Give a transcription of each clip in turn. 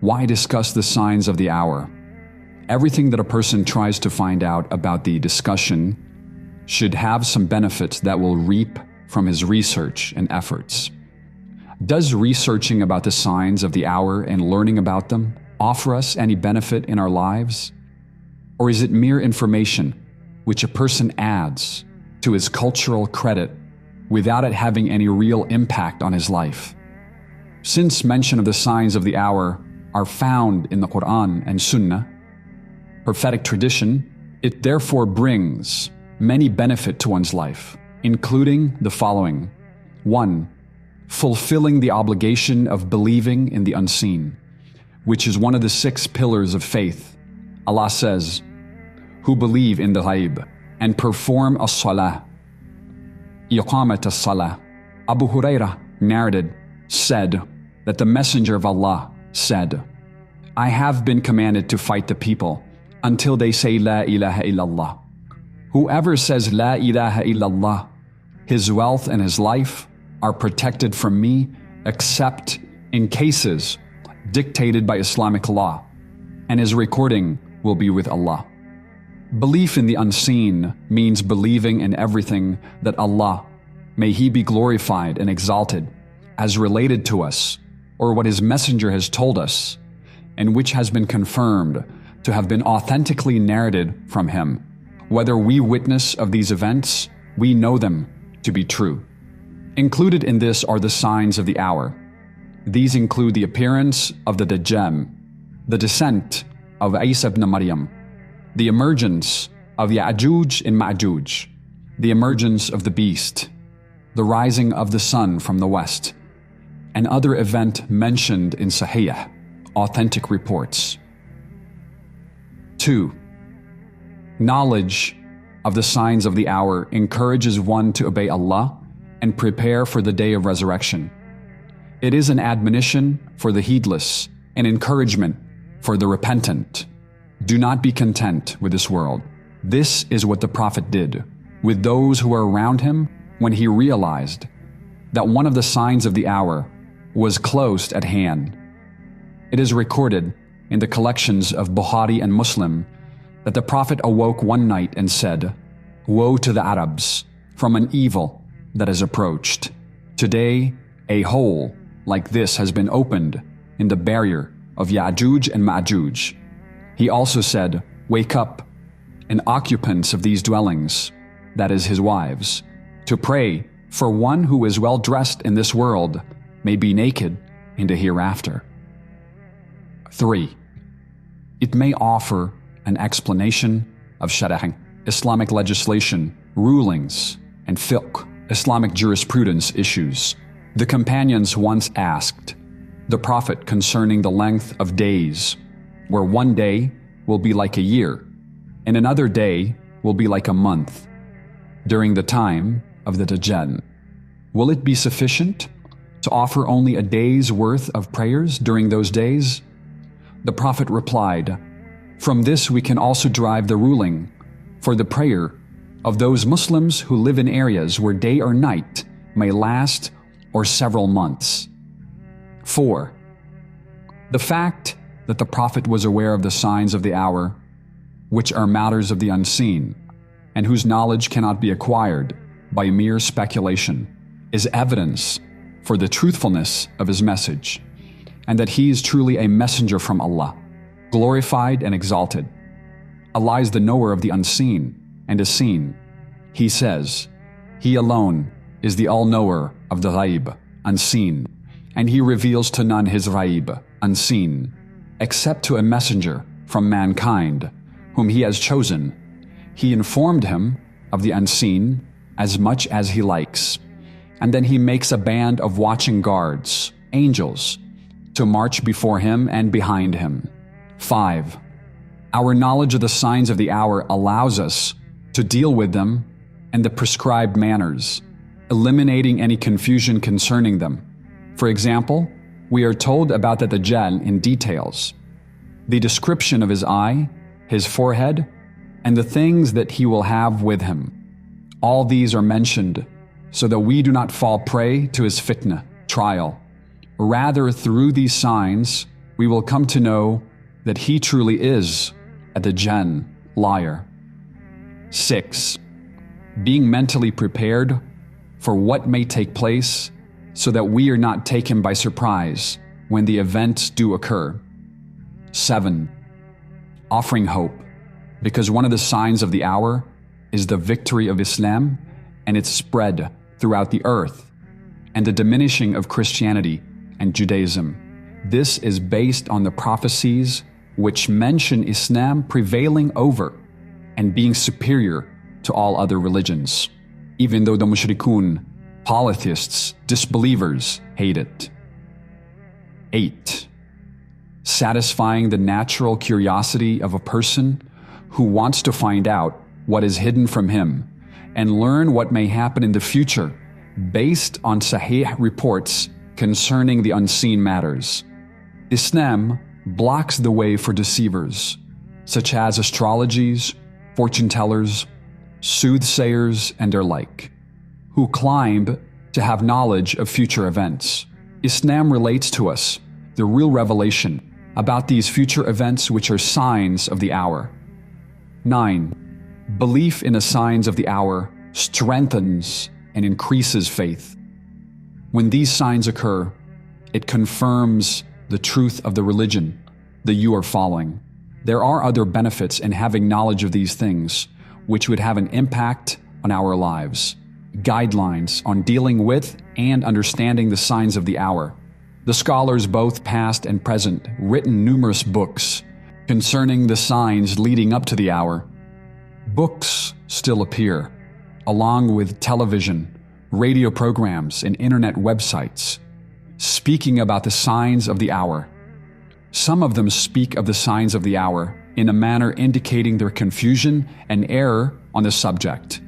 Why discuss the signs of the hour? Everything that a person tries to find out about the discussion should have some benefits that will reap from his research and efforts. Does researching about the signs of the hour and learning about them offer us any benefit in our lives? Or is it mere information which a person adds to his cultural credit without it having any real impact on his life? Since mention of the signs of the hour are found in the Quran and Sunnah, prophetic tradition, it therefore brings many benefit to one's life, including the following. 1. Fulfilling the obligation of believing in the unseen, which is one of the 6 pillars of faith. Allah says, who believe in the ghaib and perform as-salah, iqamat as-salah. Abu Hurairah narrated, said that the Messenger of Allah said, I have been commanded to fight the people until they say La ilaha illallah. Whoever says La ilaha illallah, his wealth and his life are protected from me except in cases dictated by Islamic law, and his recording will be with Allah. Belief in the unseen means believing in everything that Allah, may He be glorified and exalted, has related to us, or what His Messenger has told us, and which has been confirmed to have been authentically narrated from Him. Whether we witness of these events, we know them to be true. Included in this are the signs of the hour. These include the appearance of the Dajjal, the descent of Isa ibn Maryam, the emergence of Ya'juj and Ma'juj, the emergence of the beast, the rising of the sun from the west, and other event mentioned in Sahih, authentic reports. 2. Knowledge of the signs of the hour encourages one to obey Allah and prepare for the day of resurrection. It is an admonition for the heedless, an encouragement for the repentant. Do not be content with this world. This is what the Prophet did with those who were around him when he realized that one of the signs of the hour was close at hand. It is recorded in the collections of Bukhari and Muslim that the Prophet awoke one night and said, Woe to the Arabs from an evil that has approached. Today, a hole like this has been opened in the barrier of Ya'juj and Ma'juj. He also said, Wake up, and occupants of these dwellings, that is his wives, to pray for one who is well dressed in this world may be naked in the hereafter. 3. It may offer an explanation of Shari'ah, Islamic legislation, rulings, and fiqh, Islamic jurisprudence issues. The companions once asked the Prophet concerning the length of days, where one day will be like a year, and another day will be like a month, during the time of the Dajjal. Will it be sufficient to offer only a day's worth of prayers during those days? The Prophet replied, From this we can also derive the ruling for the prayer of those Muslims who live in areas where day or night may last or several months. 4. The fact that the Prophet was aware of the signs of the hour, which are matters of the unseen, and whose knowledge cannot be acquired by mere speculation, is evidence for the truthfulness of his message, and that he is truly a messenger from Allah, glorified and exalted. Allah is the knower of the unseen and is seen. He says, He alone is the all-knower of the ghaib, unseen, and He reveals to none His ghaib, unseen, except to a messenger from mankind, whom He has chosen. He informed him of the unseen as much as He likes, and then He makes a band of watching guards, angels, to march before Him and behind Him. 5. Our knowledge of the signs of the hour allows us to deal with them in the prescribed manners, eliminating any confusion concerning them. For example, we are told about the Dajjal in details, the description of his eye, his forehead, and the things that he will have with him. All these are mentioned so that we do not fall prey to his fitna, trial. Rather, through these signs, we will come to know that he truly is a Dajjal, liar. 6. Being mentally prepared for what may take place so that we are not taken by surprise when the events do occur. 7. Offering hope, because one of the signs of the hour is the victory of Islam and its spread throughout the earth, and the diminishing of Christianity and Judaism. This is based on the prophecies which mention Islam prevailing over and being superior to all other religions, even though the mushrikun, polytheists, disbelievers hate it. 8. Satisfying the natural curiosity of a person who wants to find out what is hidden from him and learn what may happen in the future based on Sahih reports concerning the unseen matters. Islam blocks the way for deceivers, such as astrologies, fortune tellers, soothsayers, and their like, who claim to have knowledge of future events. Islam relates to us the real revelation about these future events which are signs of the hour. 9. Belief in the signs of the hour strengthens and increases faith. When these signs occur, it confirms the truth of the religion that you are following. There are other benefits in having knowledge of these things, which would have an impact on our lives. Guidelines on dealing with and understanding the signs of the hour. The scholars, both past and present, written numerous books concerning the signs leading up to the hour. Books still appear, along with television, radio programs, and internet websites, speaking about the signs of the hour. Some of them speak of the signs of the hour in a manner indicating their confusion and error on the subject.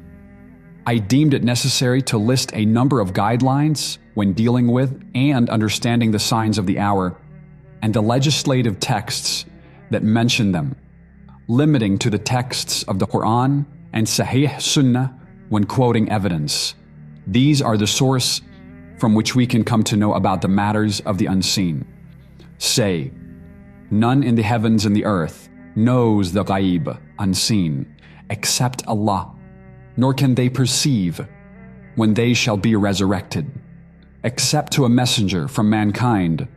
I deemed it necessary to list a number of guidelines when dealing with and understanding the signs of the hour and the legislative texts that mention them, limiting to the texts of the Quran and Sahih Sunnah when quoting evidence. These are the source from which we can come to know about the matters of the unseen. Say, none in the heavens and the earth knows the ghaib, unseen, except Allah, nor can they perceive when they shall be resurrected, except to a messenger from mankind,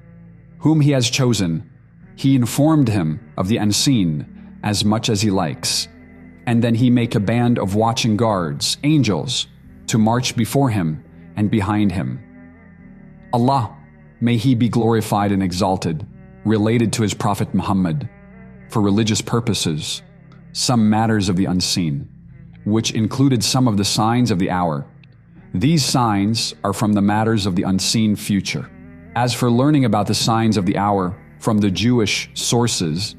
whom he has chosen. He informed him of the unseen as much as he likes, and then he make a band of watching guards, angels, to march before him and behind him. Allah, may he be glorified and exalted, related to his Prophet Muhammad, for religious purposes, some matters of the unseen, which included some of the signs of the hour. These signs are from the matters of the unseen future. As for learning about the signs of the hour from the Jewish sources,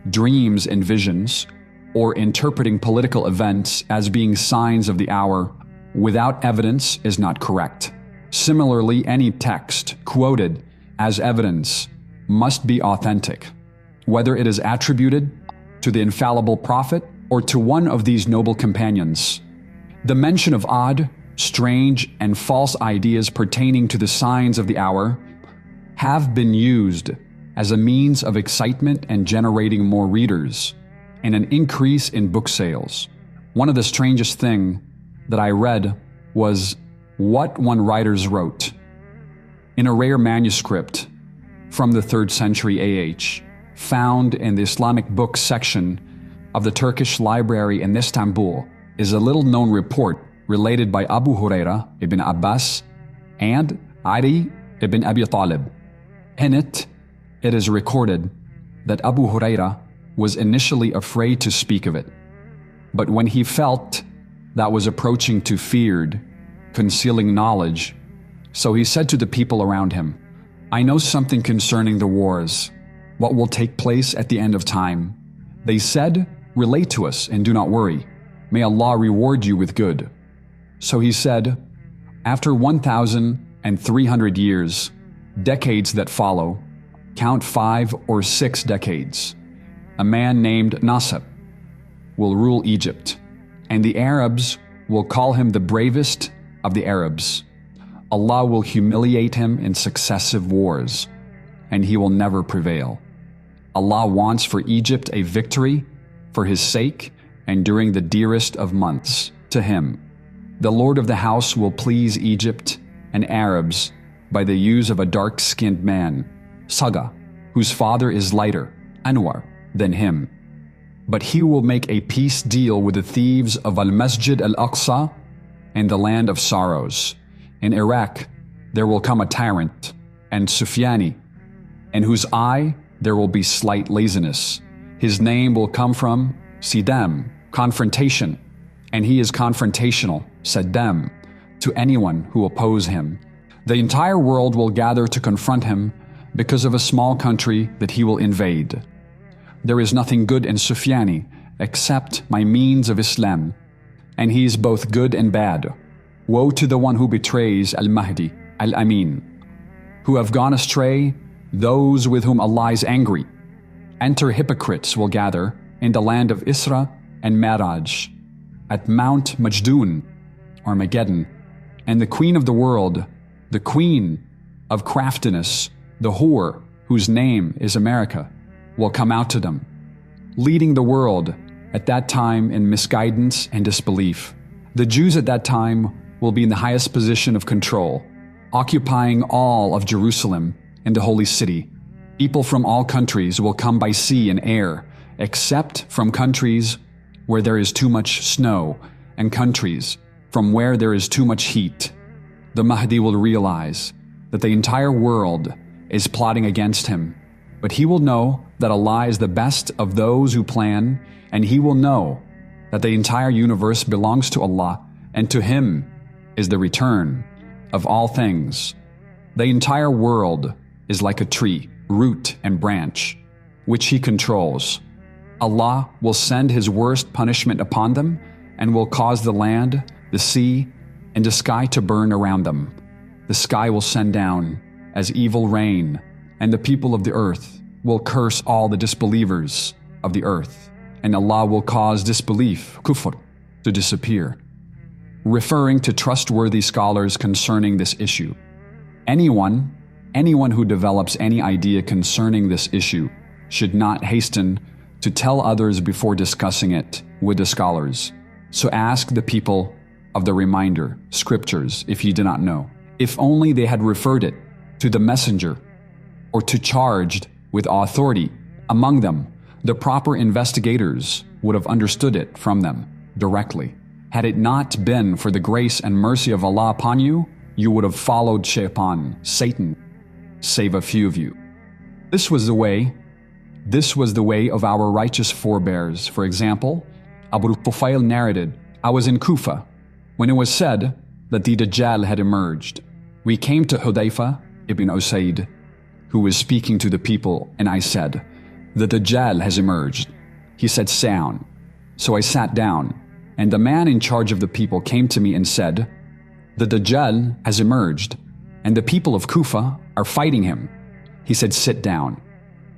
dreams and visions, or interpreting political events as being signs of the hour without evidence is not correct. Similarly, any text quoted as evidence must be authentic, whether it is attributed to the infallible prophet or to one of these noble companions. The mention of odd, strange, and false ideas pertaining to the signs of the hour have been used as a means of excitement and generating more readers and an increase in book sales. One of the strangest things that I read was what one writer wrote in a rare manuscript from the 3rd century AH, found in the Islamic books section of the Turkish library in Istanbul, is a little-known report related by Abu Huraira ibn Abbas and Ali ibn Abi Talib. In it is recorded that Abu Huraira was initially afraid to speak of it, but when he felt that was approaching to feared, concealing knowledge, so he said to the people around him, I know something concerning the wars, what will take place at the end of time. They said, relate to us and do not worry. May Allah reward you with good. So he said, after 1,300 years, decades that follow, count 5 or 6 decades, a man named Nasib will rule Egypt, and the Arabs will call him the bravest of the Arabs. Allah will humiliate him in successive wars. and he will never prevail. Allah wants for Egypt a victory for his sake and during the dearest of months to him. The Lord of the house will please Egypt and Arabs by the use of a dark-skinned man, Saga, whose father is lighter, Anwar, than him. But he will make a peace deal with the thieves of Al-Masjid Al-Aqsa and the land of sorrows. In Iraq, there will come a tyrant, and Sufyani, in whose eye there will be slight laziness. His name will come from Sidam, confrontation, and he is confrontational, Saddam, to anyone who oppose him. The entire world will gather to confront him because of a small country that he will invade. There is nothing good in Sufyani except my means of Islam, and he is both good and bad. Woe to the one who betrays Al-Mahdi, Al-Amin, who have gone astray, those with whom Allah is angry. Enter hypocrites will gather in the land of Isra and Maraj, at Mount Majdun, Armageddon, and the queen of the world, the queen of craftiness, the whore whose name is America, will come out to them, leading the world at that time in misguidance and disbelief. The Jews at that time will be in the highest position of control, occupying all of Jerusalem and the holy city. People from all countries will come by sea and air, except from countries where there is too much snow and countries from where there is too much heat. The Mahdi will realize that the entire world is plotting against him, but he will know that Allah is the best of those who plan, and he will know that the entire universe belongs to Allah, and to him is the return of all things. The entire world is like a tree, root and branch, which he controls. Allah will send his worst punishment upon them and will cause the land, the sea, and the sky to burn around them. The sky will send down as evil rain, and the people of the earth will curse all the disbelievers of the earth, and Allah will cause disbelief, kufr, to disappear. Referring to trustworthy scholars concerning this issue, anyone who develops any idea concerning this issue should not hasten to tell others before discussing it with the scholars. So ask the people of the reminder, scriptures, if you do not know. If only they had referred it to the messenger or to charged with authority among them, the proper investigators would have understood it from them directly. Had it not been for the grace and mercy of Allah upon you, you would have followed Shaitan, Satan, save a few of you. This was the way of our righteous forebears. For example, Abu Tufail narrated, I was in Kufa when it was said that the Dajjal had emerged. We came to Hudayfa ibn Usaid, who was speaking to the people, and I said, the Dajjal has emerged. He said, sit down. So I sat down, and the man in charge of the people came to me and said, the Dajjal has emerged, and the people of Kufa are fighting him. He said, sit down.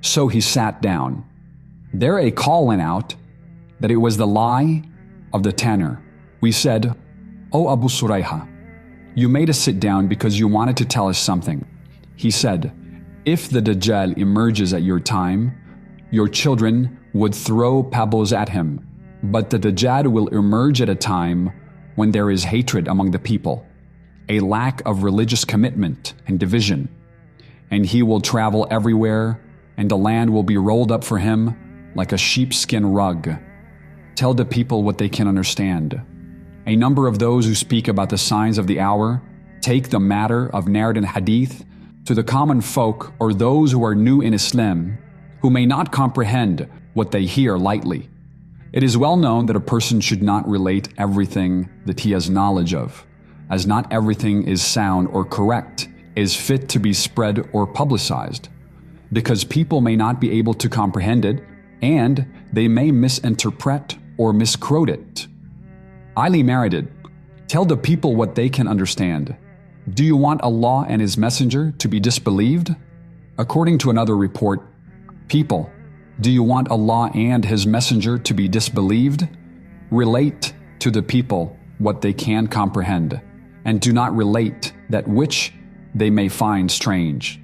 So he sat down. There a call went out that it was the lie of the tanner. We said, O Abu Surayha, you made us sit down because you wanted to tell us something. He said, if the Dajjal emerges at your time, your children would throw pebbles at him, but the Dajjal will emerge at a time when there is hatred among the people, a lack of religious commitment and division, and he will travel everywhere, and the land will be rolled up for him like a sheepskin rug. Tell the people what they can understand. A number of those who speak about the signs of the hour take the matter of narrated hadith to the common folk or those who are new in Islam, who may not comprehend what they hear lightly. It is well known that a person should not relate everything that he has knowledge of, as not everything is sound or correct, is fit to be spread or publicized, because people may not be able to comprehend it, and they may misinterpret or misquote it. Ali narrated, tell the people what they can understand. Do you want Allah and His Messenger to be disbelieved? According to another report, people, do you want Allah and His Messenger to be disbelieved? Relate to the people what they can comprehend, and do not relate that which they may find strange.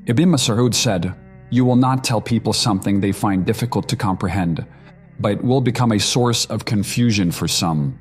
Ibn Mas'ud said, "You will not tell people something they find difficult to comprehend, but it will become a source of confusion for some."